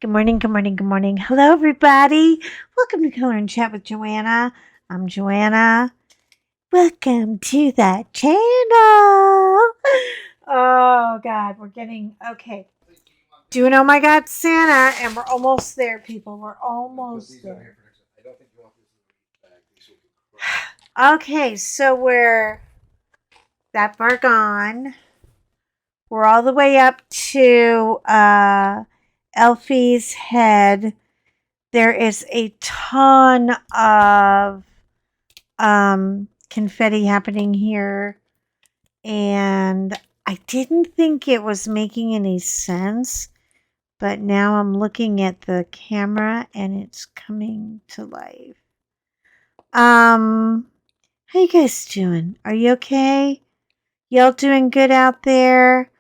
Good morning, good morning, good morning. Hello, everybody. Welcome to Color and Chat with Joanna. I'm Joanna. Welcome to the channel. Oh, God, we're getting okay. Doing Oh My God Santa, and we're almost there, people. We're almost there. Okay, so we're that far gone. We're all the way up to Elfie's head. There is a ton of confetti happening here, and I didn't think it was making any sense, but now I'm looking at the camera and it's coming to life. How you guys doing? Are you okay? Y'all doing good out there?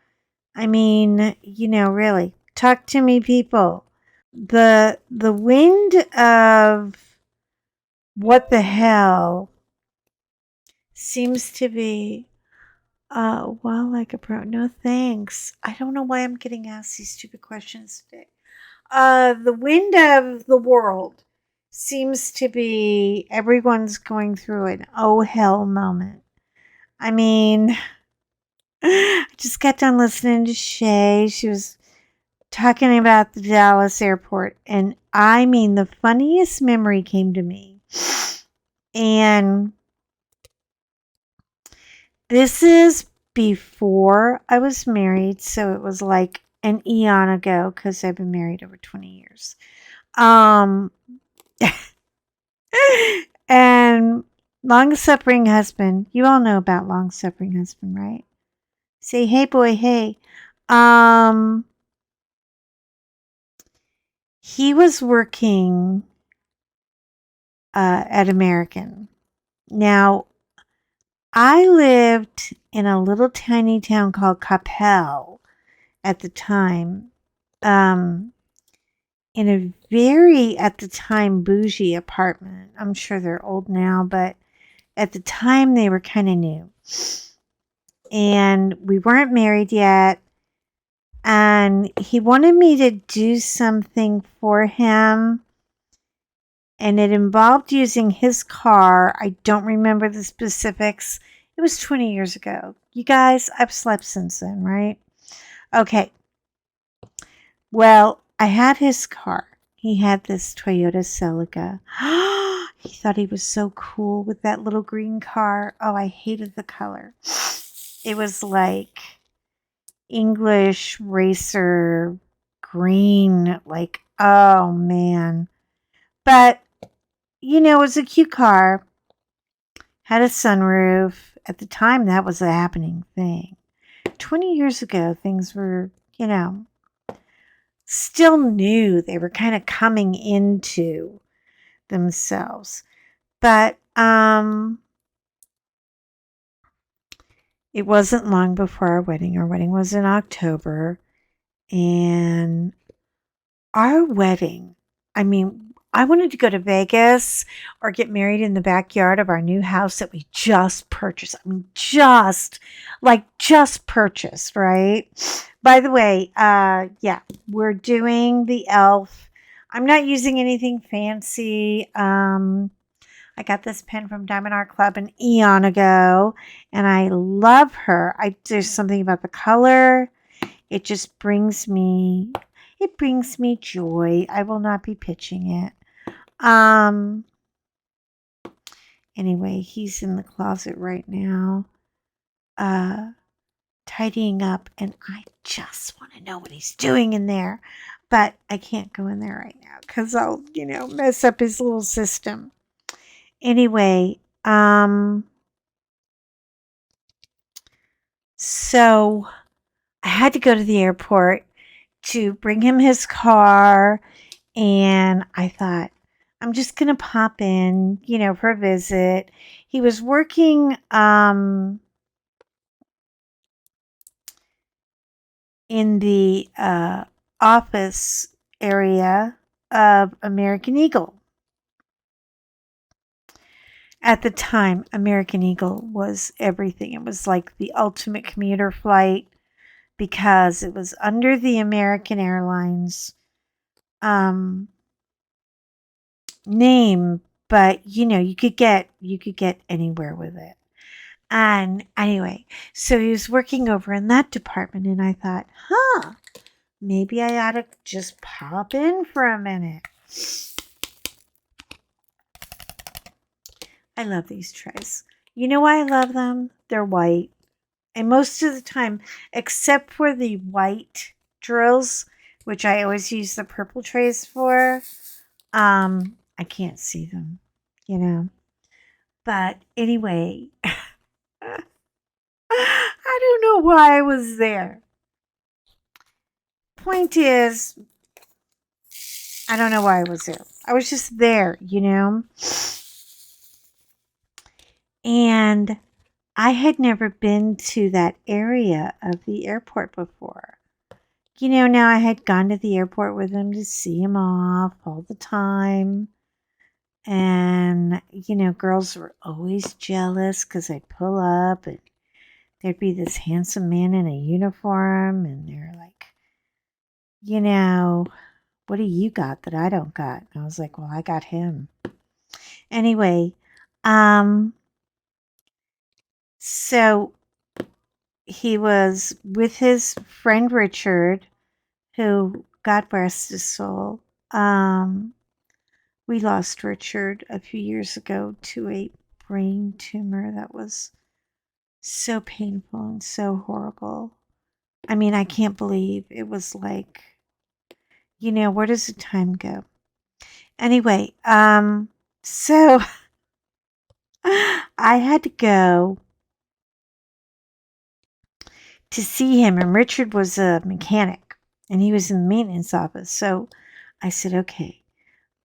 I mean, really, talk to me, people. The wind of what the hell seems to be well, like a pro. No thanks. I don't know why I'm getting asked these stupid questions today. The wind of the world seems to be everyone's going through an oh hell moment. I mean, I just got done listening to Shay. She was talking about the Dallas airport, and I mean, the funniest memory came to me. And this is before I was married, so it was like an eon ago because I've been married over 20 years. And long-suffering husband, you all know about long-suffering husband, right? Say, hey boy, hey. He was working at American. Now, I lived in a little tiny town called Capel at the time, in a very, at the time, bougie apartment. I'm sure they're old now, but at the time they were kind of new. And we weren't married yet. And he wanted me to do something for him. And it involved using his car. I don't remember the specifics. It was 20 years ago. You guys, I've slept since then, right? Okay. Well, I had his car. He had this Toyota Celica. He thought he was so cool with that little green car. Oh, I hated the color. It was like English racer green. Like, oh man. But, it was a cute car. Had a sunroof. At the time, that was a happening thing. 20 years ago, things were, still new. They were kind of coming into themselves. But it wasn't long before our wedding. Our wedding was in October. And our wedding, I mean, I wanted to go to Vegas or get married in the backyard of our new house that we just purchased. I mean, just purchased, right? By the way, yeah, we're doing the elf. I'm not using anything fancy. I got this pen from Diamond Art Club an eon ago, and I love her. There's something about the color. It just brings me joy. I will not be pitching it. Anyway, he's in the closet right now, tidying up, and I just want to know what he's doing in there. But I can't go in there right now because I'll, mess up his little system. Anyway, so I had to go to the airport to bring him his car, and I thought, I'm just going to pop in, for a visit. He was working in the office area of American Eagle. At the time, American Eagle was everything. It was like the ultimate commuter flight because it was under the American Airlines name, but you could get anywhere with it. And anyway, so he was working over in that department, and I thought, maybe I ought to just pop in for a minute. I love these trays. You know why I love them? They're white. And most of the time, except for the white drills, which I always use the purple trays for, I can't see them, you know. But anyway, I don't know why I was there. Point is, I don't know why I was there. I was just there, you know. And I had never been to that area of the airport before. You know, now I had gone to the airport with him to see him off all the time. And, girls were always jealous because I'd pull up and there'd be this handsome man in a uniform. And they're like, what do you got that I don't got? And I was like, well, I got him. Anyway, so he was with his friend Richard, who, God rest his soul, we lost Richard a few years ago to a brain tumor that was so painful and so horrible. I mean, I can't believe it was like, where does the time go? Anyway, so I had to go to see him, and Richard was a mechanic and he was in the maintenance office. So I said, okay,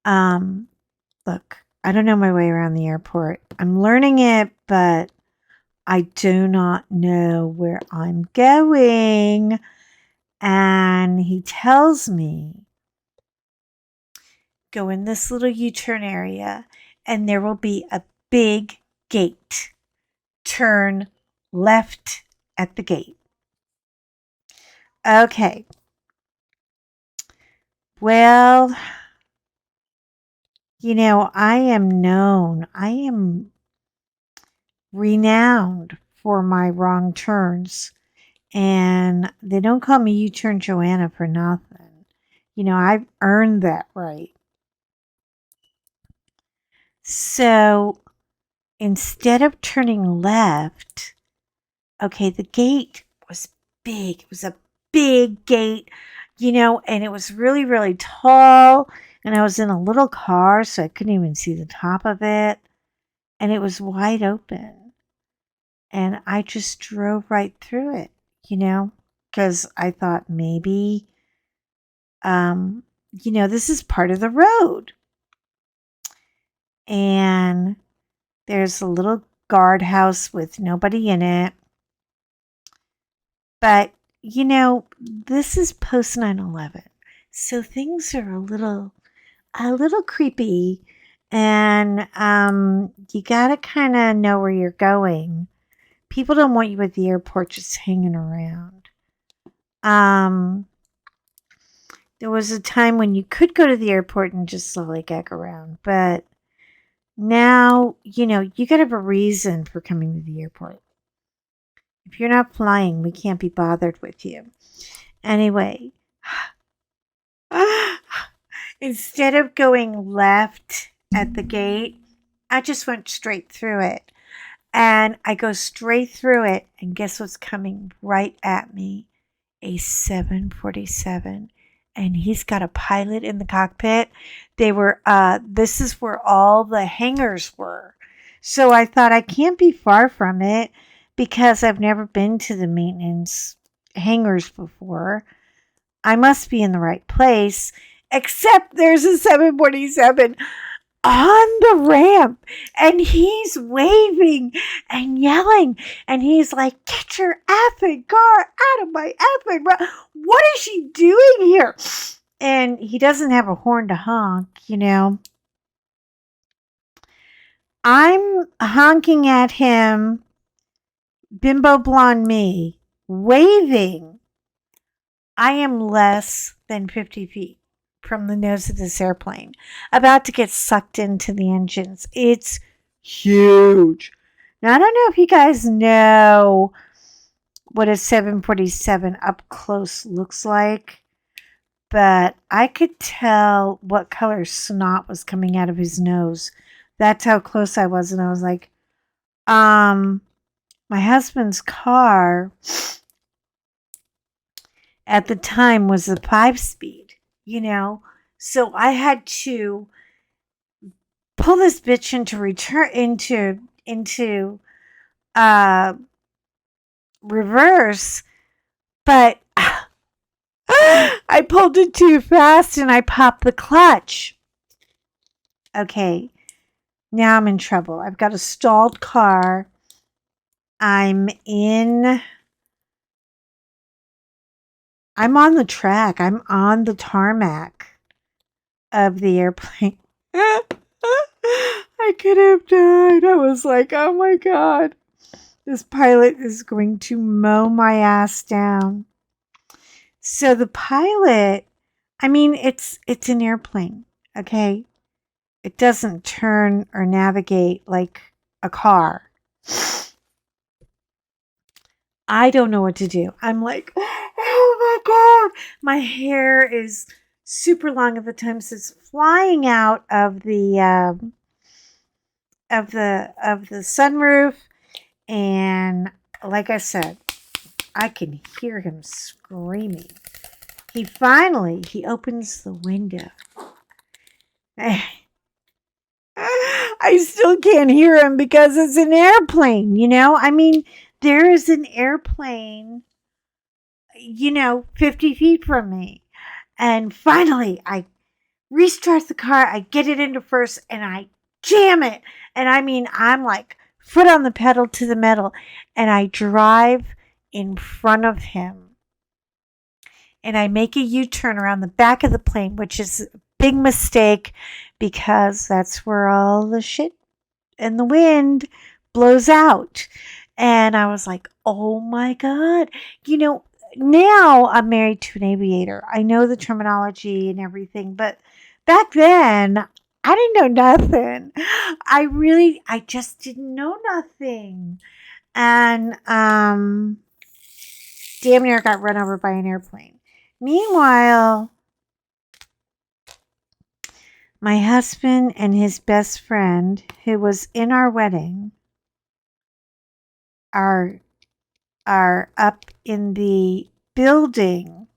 look, I don't know my way around the airport. I'm learning it, but I do not know where I'm going. And he tells me, go in this little U-turn area and there will be a big gate. Turn left at the gate. Okay. Well, I am renowned for my wrong turns. And they don't call me U-turn Joanna for nothing. I've earned that right. So instead of turning left, okay, the gate was big. It was a big gate, and it was really, really tall. And I was in a little car, so I couldn't even see the top of it. And it was wide open. And I just drove right through it, because I thought maybe, this is part of the road. And there's a little guardhouse with nobody in it. But, this is post 9/11. So things are a little creepy. And you got to kind of know where you're going. People don't want you at the airport just hanging around. There was a time when you could go to the airport and just lollygag around. But now, you got to have a reason for coming to the airport. If you're not flying, we can't be bothered with you. Anyway, instead of going left at the gate, I just went straight through it. And I go straight through it, and guess what's coming right at me? A 747. And he's got a pilot in the cockpit. This is where all the hangars were. So I thought I can't be far from it because I've never been to the maintenance hangars before. I must be in the right place, except there's a 747 on the ramp and he's waving and yelling and he's like, get your effing car out of my effing road. What is she doing here? And he doesn't have a horn to honk, I'm honking at him, bimbo blonde me, waving. I am less than 50 feet from the nose of this airplane, about to get sucked into the engines. It's huge. Now, I don't know if you guys know what a 747 up close looks like, but I could tell what color snot was coming out of his nose. That's how close I was. And I was like, my husband's car at the time was a 5-speed, so I had to pull this bitch into uh reverse, but I pulled it too fast and I popped the clutch. Okay, now I'm in trouble. I've got a stalled car. I'm on the track. I'm on the tarmac of the airplane. I could have died. I was like, oh my God, this pilot is going to mow my ass down. So the pilot, I mean, it's an airplane, okay? It doesn't turn or navigate like a car. I don't know what to do. I'm like, oh my God. My hair is super long at the time, so it's flying out of the sunroof, and like I said, I can hear him screaming. He opens the window. I still can't hear him because it's an airplane, I mean, there is an airplane, 50 feet from me. And finally, I restart the car. I get it into first and I jam it. And I mean, I'm like foot on the pedal to the metal. And I drive in front of him. And I make a U-turn around the back of the plane, which is a big mistake because that's where all the shit and the wind blows out. And I was like, oh my God. Now I'm married to an aviator. I know the terminology and everything, but back then I didn't know nothing. I just didn't know nothing. And damn near got run over by an airplane. Meanwhile, my husband and his best friend, who was in our wedding, are up in the building.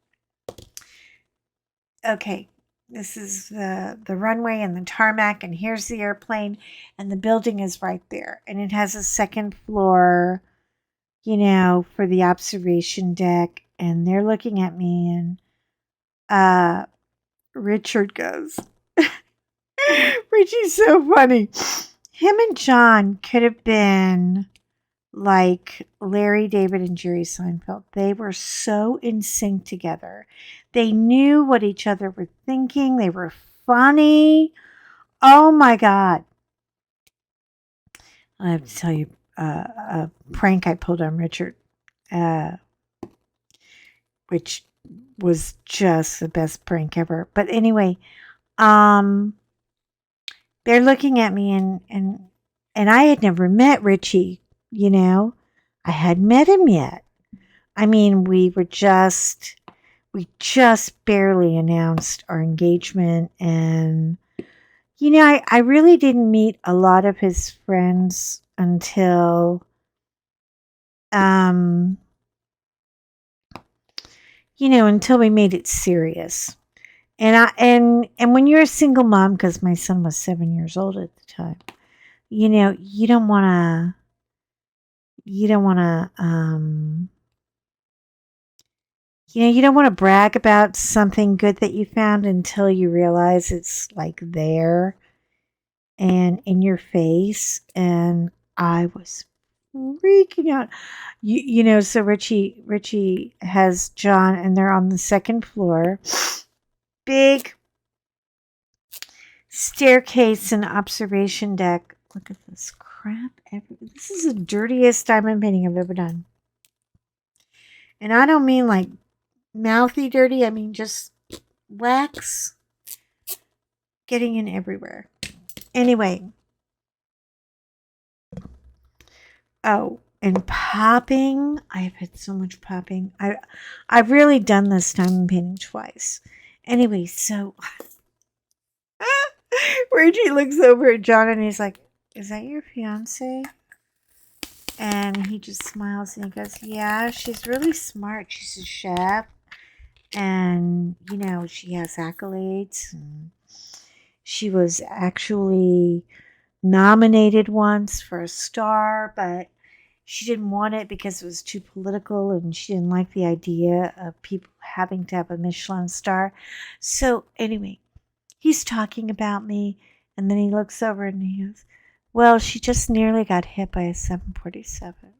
Okay, this is the runway and the tarmac, and here's the airplane, and the building is right there. And it has a second floor, for the observation deck. And they're looking at me, and Richard goes, Richie's so funny. Him and John could have been like Larry David and Jerry Seinfeld. They were so in sync together. They knew what each other were thinking. They were funny. Oh my God. I have to tell you a prank I pulled on Richard, which was just the best prank ever. But anyway, they're looking at me, and I had never met Richie, I hadn't met him yet. I mean, we just barely announced our engagement, and I really didn't meet a lot of his friends until until we made it serious. And when you're a single mom, because my son was 7 years old at the time, you don't want to brag about something good that you found until you realize it's like there and in your face. And I was freaking out. So Richie has John, and they're on the second floor. Big staircase and observation deck. Look at this crap. This is the dirtiest diamond painting I've ever done. And I don't mean like mouthy dirty. I mean just wax. getting in everywhere. Anyway. Oh, and popping. I've had so much popping. I've really done this diamond painting twice. Anyway, so Reggie looks over at John and he's like, "Is that your fiance?" And he just smiles and he goes, "Yeah, she's really smart. She's a chef. And, she has accolades. And she was actually nominated once for a star, but she didn't want it because it was too political and she didn't like the idea of people having to have a Michelin star." So, anyway, he's talking about me and then he looks over and he goes, "Well, she just nearly got hit by a 747.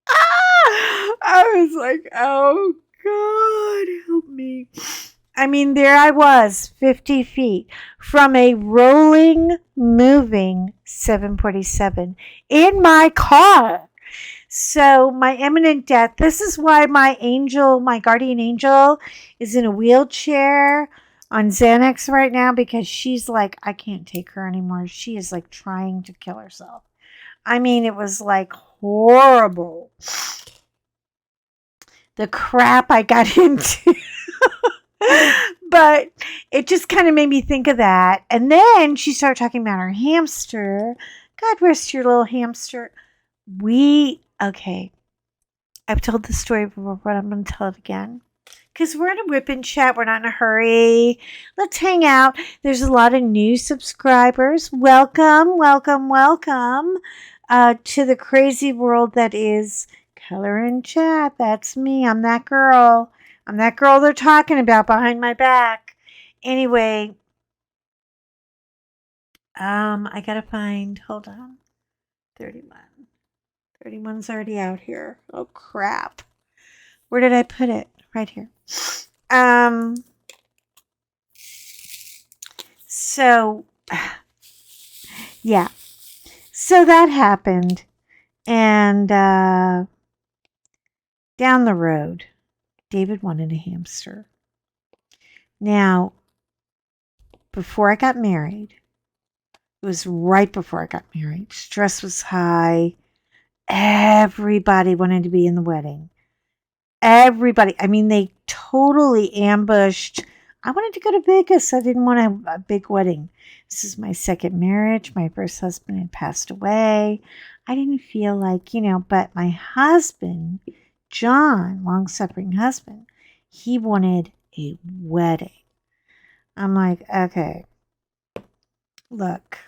I was like, "Oh, God, help me." I mean, there I was, 50 feet from a rolling, moving 747 in my car. So, my imminent death, this is why my angel, my guardian angel, is in a wheelchair on Xanax right now, because she's like, I can't take her anymore. She is like trying to kill herself. I mean, it was like horrible. The crap I got into. But it just kind of made me think of that. And then she started talking about her hamster. God rest your little hamster. Okay. I've told this story before, but I'm going to tell it again. Because we're in a WIP and chat. We're not in a hurry. Let's hang out. There's a lot of new subscribers. Welcome, welcome, welcome to the crazy world that is Color and Chat. That's me. I'm that girl. I'm that girl they're talking about behind my back. Anyway, I got to find, hold on, 31. 31's already out here. Oh, crap. Where did I put it? Right here. So, yeah. So that happened. And down the road, David wanted a hamster. Now, before I got married, it was right before I got married. Stress was high. Everybody wanted to be in the wedding. Everybody. I mean, they totally ambushed. I wanted to go to Vegas. I didn't want a big wedding. This is my second marriage. My first husband had passed away. I didn't feel like, but my husband, John, long-suffering husband, he wanted a wedding. I'm like, okay, look,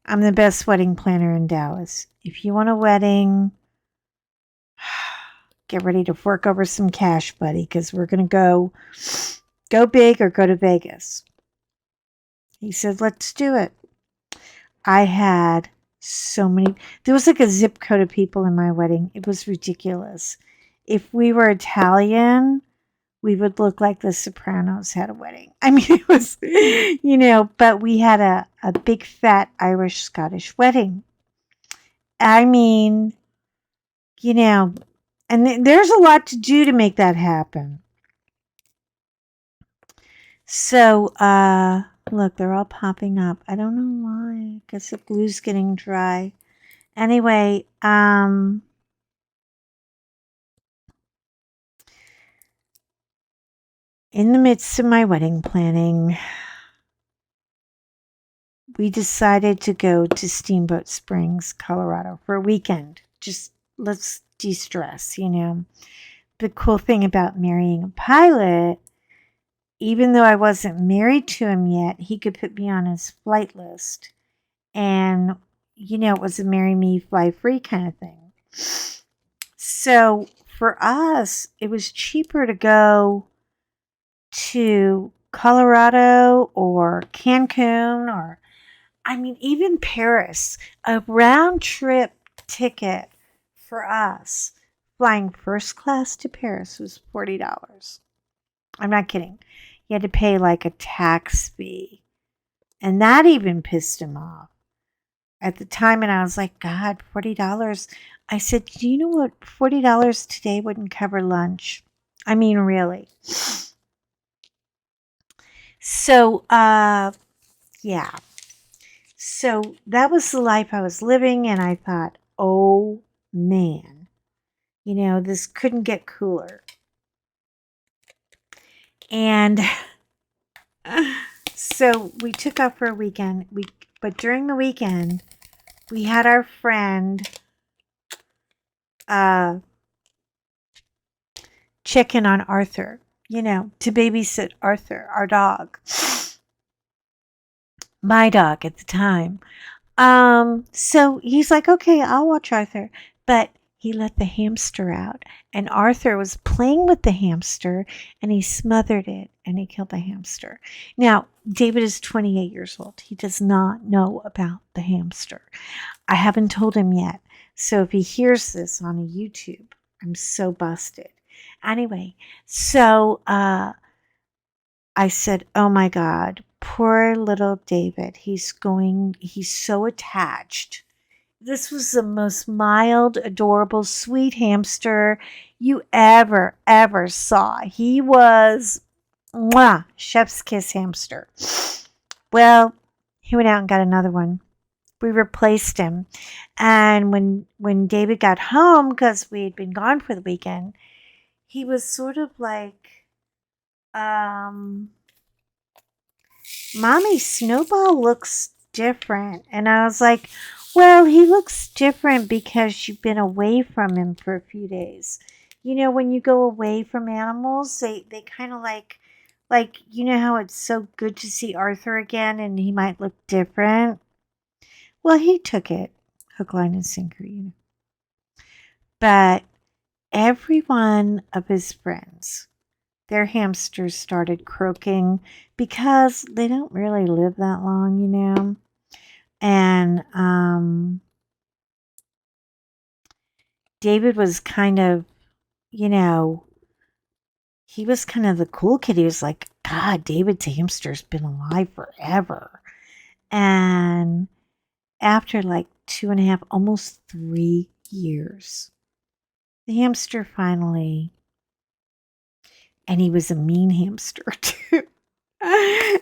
I'm the best wedding planner in Dallas. If you want a wedding, get ready to fork over some cash, buddy, because we're going to go big or go to Vegas. He said, let's do it. I had so many. There was like a zip code of people in my wedding. It was ridiculous. If we were Italian, we would look like the Sopranos had a wedding. I mean, it was, but we had a big fat Irish Scottish wedding. I mean, and there's a lot to do to make that happen. So, look, they're all popping up. I don't know why. I guess the glue's getting dry. Anyway, in the midst of my wedding planning, we decided to go to Steamboat Springs, Colorado for a weekend. Just let's de-stress, The cool thing about marrying a pilot, even though I wasn't married to him yet, he could put me on his flight list. And, it was a marry me, fly free kind of thing. So for us, it was cheaper to go to Colorado or Cancun or, even Paris. A round trip ticket for us, flying first class to Paris, was $40. I'm not kidding. You had to pay like a tax fee. And that even pissed him off at the time. And I was like, God, $40. I said, do you know what? $40 today wouldn't cover lunch. I mean, really. So, yeah. So that was the life I was living, and I thought, oh man, this couldn't get cooler. And so we took off for a weekend. But during the weekend, we had our friend uh, check in on Arthur, to babysit Arthur, our dog, my dog at the time. So he's like, okay, I'll watch Arthur. But he let the hamster out, and Arthur was playing with the hamster, and he smothered it, and he killed the hamster. Now, David is 28 years old. He does not know about the hamster. I haven't told him yet. So if he hears this on a YouTube, I'm so busted. Anyway, so I said, oh my God, poor little David. He's so attached. This was the most mild, adorable, sweet hamster you ever saw. He was, mwah, chef's kiss hamster. Well, he went out and got another one. We replaced him. And when David got home, because we had been gone for the weekend, he was sort of like, Mommy, Snowball looks different. And I was like, well, he looks different because you've been away from him for a few days. When you go away from animals, they kind of like, how it's so good to see Arthur again and he might look different. Well, he took it hook, line, and sinker, But every one of his friends, their hamsters started croaking because they don't really live that long. And David was kind of, you know, he was kind of the cool kid. He was like, God, David's hamster's been alive forever. And after like 2.5, almost 3 years, the hamster finally, and he was a mean hamster too.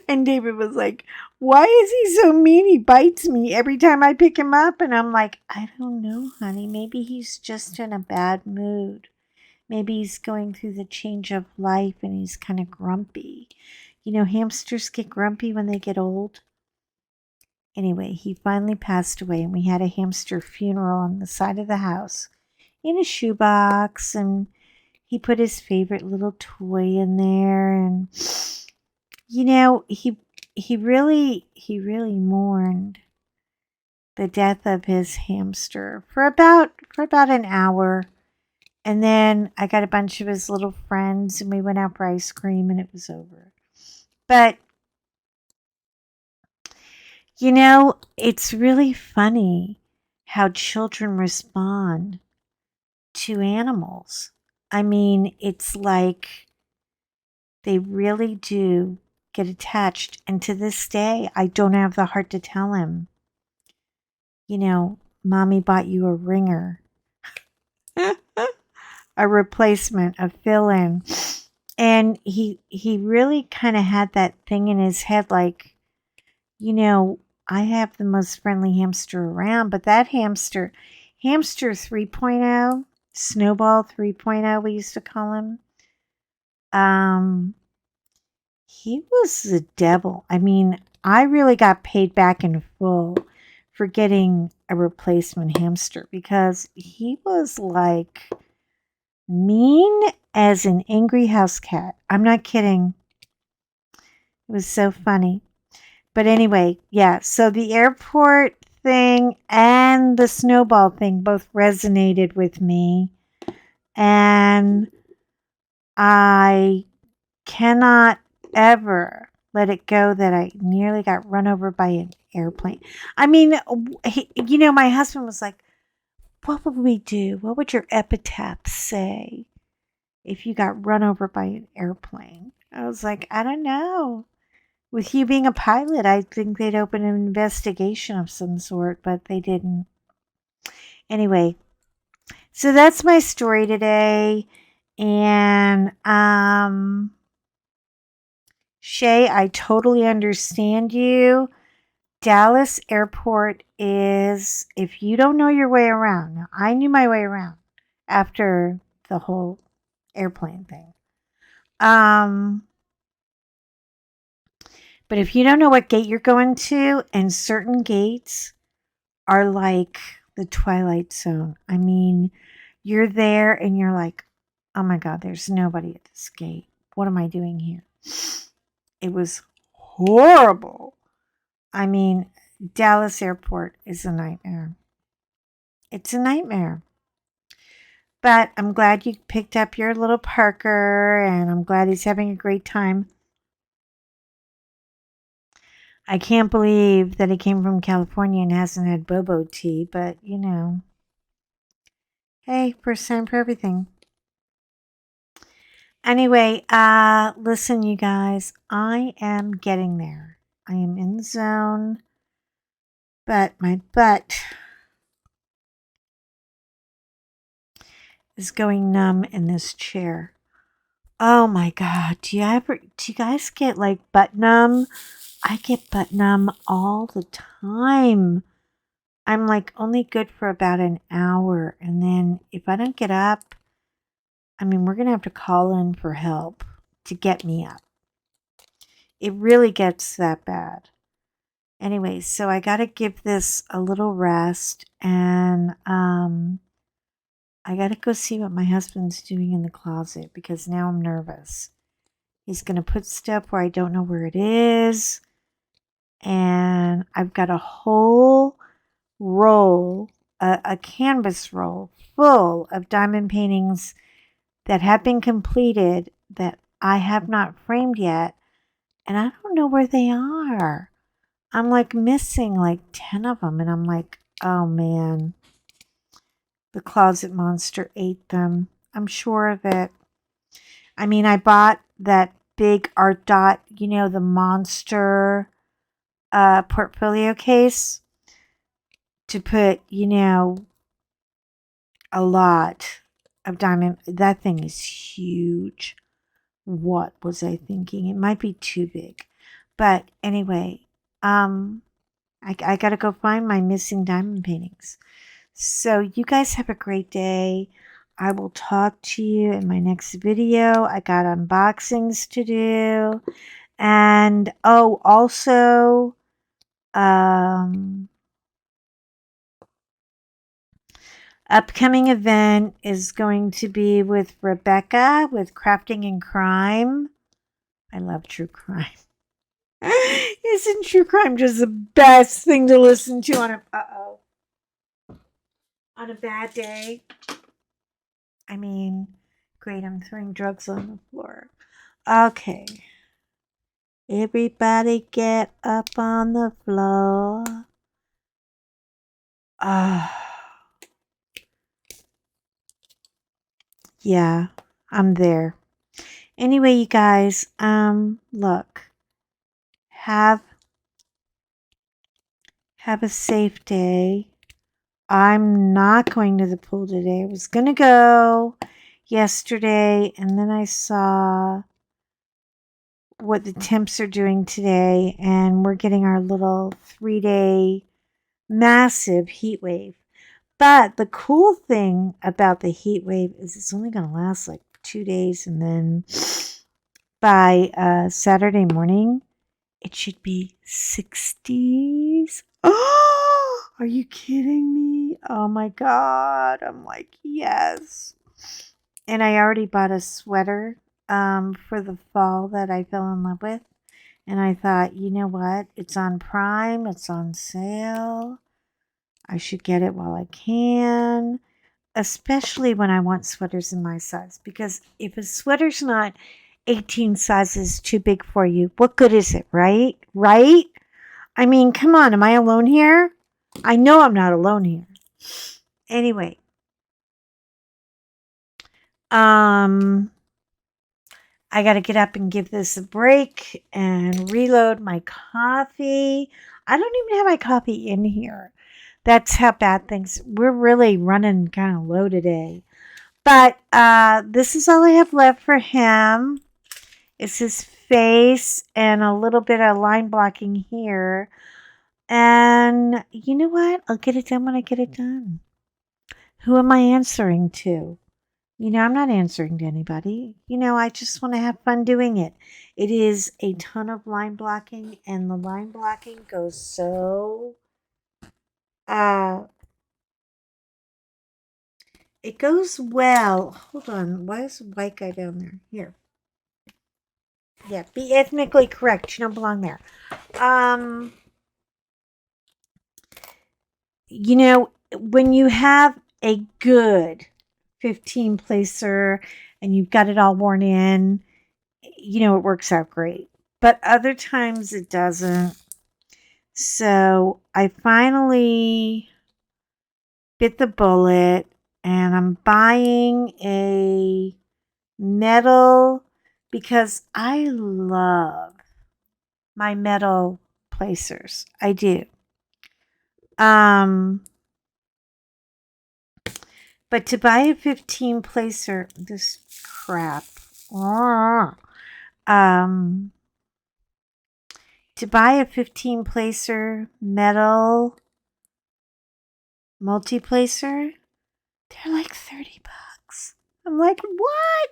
And David was like, why is he so mean? He bites me every time I pick him up. And I'm like, I don't know, honey. Maybe he's just in a bad mood. Maybe he's going through the change of life and he's kind of grumpy. Hamsters get grumpy when they get old. Anyway, he finally passed away, and we had a hamster funeral on the side of the house in a shoebox, and he put his favorite little toy in there, and he really mourned the death of his hamster for about an hour. And then I got a bunch of his little friends and we went out for ice cream and it was over. But it's really funny how children respond to animals. I mean, it's like they really do get attached. And to this day, I don't have the heart to tell him, Mommy bought you a ringer, a replacement, a fill in. And he really kind of had that thing in his head like, I have the most friendly hamster around, but that hamster 3.0, Snowball 3.0, we used to call him, he was the devil. I mean, I really got paid back in full for getting a replacement hamster because he was like mean as an angry house cat. I'm not kidding. It was so funny. But anyway, yeah, so the airport thing and the Snowball thing both resonated with me. And I cannot ever let it go that I nearly got run over by an airplane. I mean, my husband was like, what would we do? What would your epitaph say if you got run over by an airplane? I was like, I don't know. With you being a pilot, I think they'd open an investigation of some sort, but they didn't. Anyway, so that's my story today. And Shay, I totally understand you. Dallas Airport is, if you don't know your way around, now I knew my way around after the whole airplane thing. Um, but if you don't know what gate you're going to, and certain gates are like the Twilight Zone. I mean, you're there and you're like, oh my God, there's nobody at this gate. What am I doing here? It was horrible. I mean, Dallas Airport is a nightmare. It's a nightmare. But I'm glad you picked up your little Parker, and I'm glad he's having a great time. I can't believe that he came from California and hasn't had bobo tea, but you know, hey, first time for everything. Anyway, listen, you guys, I am getting there. I am in the zone, but my butt is going numb in this chair. Oh my God. Do you guys get like butt numb? I get butt numb all the time. I'm like only good for about an hour. And then if I don't get up, I mean, we're going to have to call in for help to get me up. It really gets that bad. Anyway, so I got to give this a little rest, and I got to go see what my husband's doing in the closet because now I'm nervous. He's going to put stuff where I don't know where it is. And I've got a whole roll, a canvas roll full of diamond paintings that have been completed that I have not framed yet. And I don't know where they are. I'm like missing like 10 of them. And I'm like, oh man, the closet monster ate them. I'm sure of it. I mean, I bought that big art dot, you know, the monster portfolio case to put, you know, a lot of diamond. That thing is huge. What was I thinking? It might be too big. But anyway, I got to go find my missing diamond paintings. So you guys have a great day. I will talk to you in my next video. I got unboxings to do. And oh, also, upcoming event is going to be with Rebecca with Crafting and Crime. I love true crime. Isn't true crime just the best thing to listen to on a bad day? I mean, great, I'm throwing drugs on the floor. Okay. Everybody get up on the floor. Yeah, I'm there. Anyway, you guys, look. Have a safe day. I'm not going to the pool today. I was going to go yesterday, and then I saw what the temps are doing today, and we're getting our little 3-day massive heat wave. But the cool thing about the heat wave is it's only going to last like 2 days, and then by Saturday morning, it should be 60s. Oh, are you kidding me? Oh my God. I'm like, yes. And I already bought a sweater for the fall that I fell in love with. And I thought, you know what? It's on Prime. It's on sale. I should get it while I can. Especially when I want sweaters in my size. Because if a sweater's not 18 sizes too big for you, what good is it, right? Right? I mean, come on, am I alone here? I know I'm not alone here. Anyway, I got to get up and give this a break and reload my coffee. I don't even have my coffee in here. That's how bad things. We're really running kind of low today. But this is all I have left for him. It's his face and a little bit of line blocking here. And you know what? I'll get it done when I get it done. Who am I answering to? I'm not answering to anybody. I just want to have fun doing it. It is a ton of line blocking, and the line blocking goes so uh it goes well. Hold on. Why is the white guy down there? Here. Yeah, be ethnically correct. You don't belong there. Um, when you have a good 15 placer and you've got it all worn in, it works out great. But other times it doesn't. So I finally bit the bullet and I'm buying a metal because I love my metal placers. I do. Um, but to buy a 15 placer, this crap. Um, to buy a 15 placer metal multi-placer, they're like $30. I'm like, what?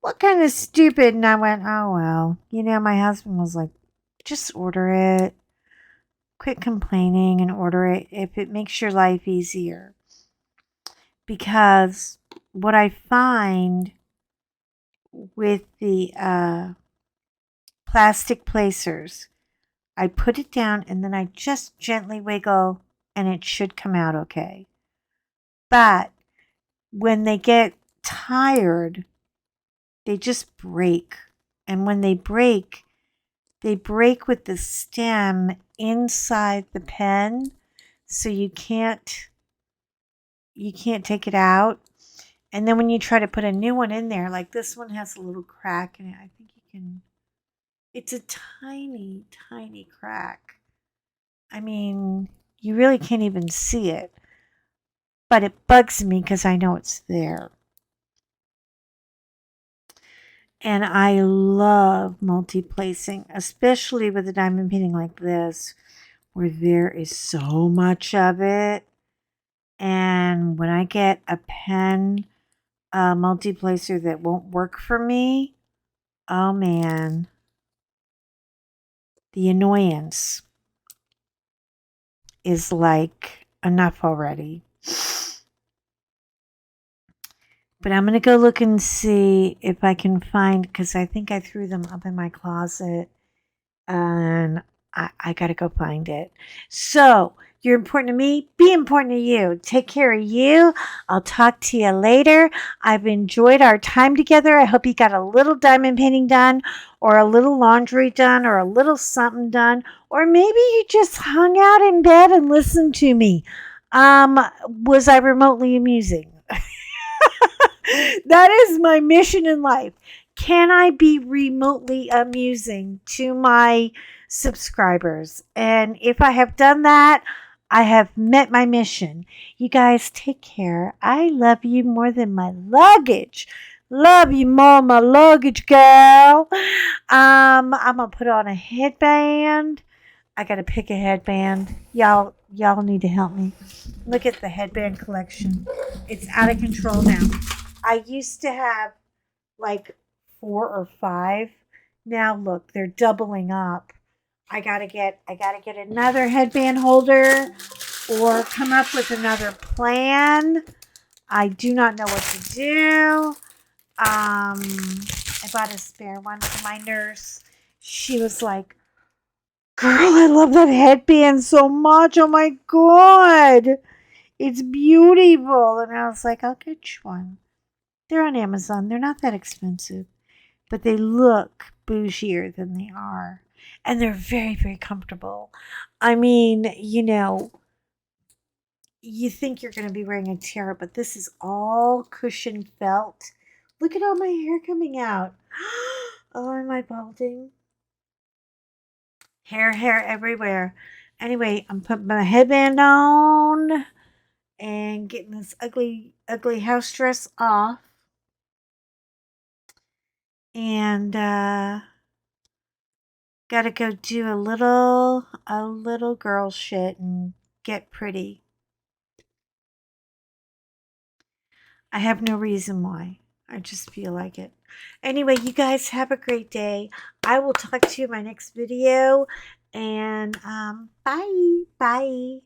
What kind of stupid? And I went, oh, well. My husband was like, just order it. Quit complaining and order it if it makes your life easier. Because what I find with the plastic placers, I put it down and then I just gently wiggle and it should come out okay. But when they get tired, they just break. And when they break with the stem inside the pen, so you can't take it out. And then when you try to put a new one in there, like this one has a little crack in it. I think you can, it's a tiny, tiny crack. I mean, you really can't even see it. But it bugs me because I know it's there. And I love multi-placing, especially with a diamond painting like this, where there is so much of it. And when I get a pen multi-placer that won't work for me, oh man, the annoyance is like enough already. But I'm going to go look and see if I can find, because I think I threw them up in my closet and I got to go find it. So you're important to me. Be important to you. Take care of you. I'll talk to you later. I've enjoyed our time together. I hope you got a little diamond painting done, or a little laundry done, or a little something done, or maybe you just hung out in bed and listened to me. Was I remotely amusing? That is my mission in life. Can I be remotely amusing to my subscribers? And if I have done that, I have met my mission. You guys take care. I love you more than my luggage. Love you more, my luggage girl. I'm gonna put on a headband. I gotta pick a headband. Y'all need to help me. Look at the headband collection. It's out of control now. I used to have like 4 or 5. Now look, they're doubling up. I gotta get another headband holder or come up with another plan. I do not know what to do. I bought a spare one for my nurse. She was like, girl, I love that headband so much. Oh my God. It's beautiful. And I was like, I'll get you one. They're on Amazon. They're not that expensive, but they look bougier than they are. And they're very, very comfortable. I mean, you think you're going to be wearing a tiara, but this is all cushion felt. Look at all my hair coming out. Oh, am I balding? Hair everywhere. Anyway, I'm putting my headband on and getting this ugly, ugly house dress off. And gotta go do a little girl shit and get pretty. I have no reason why. I just feel like it. Anyway, you guys have a great day. I will talk to you in my next video. And bye. Bye.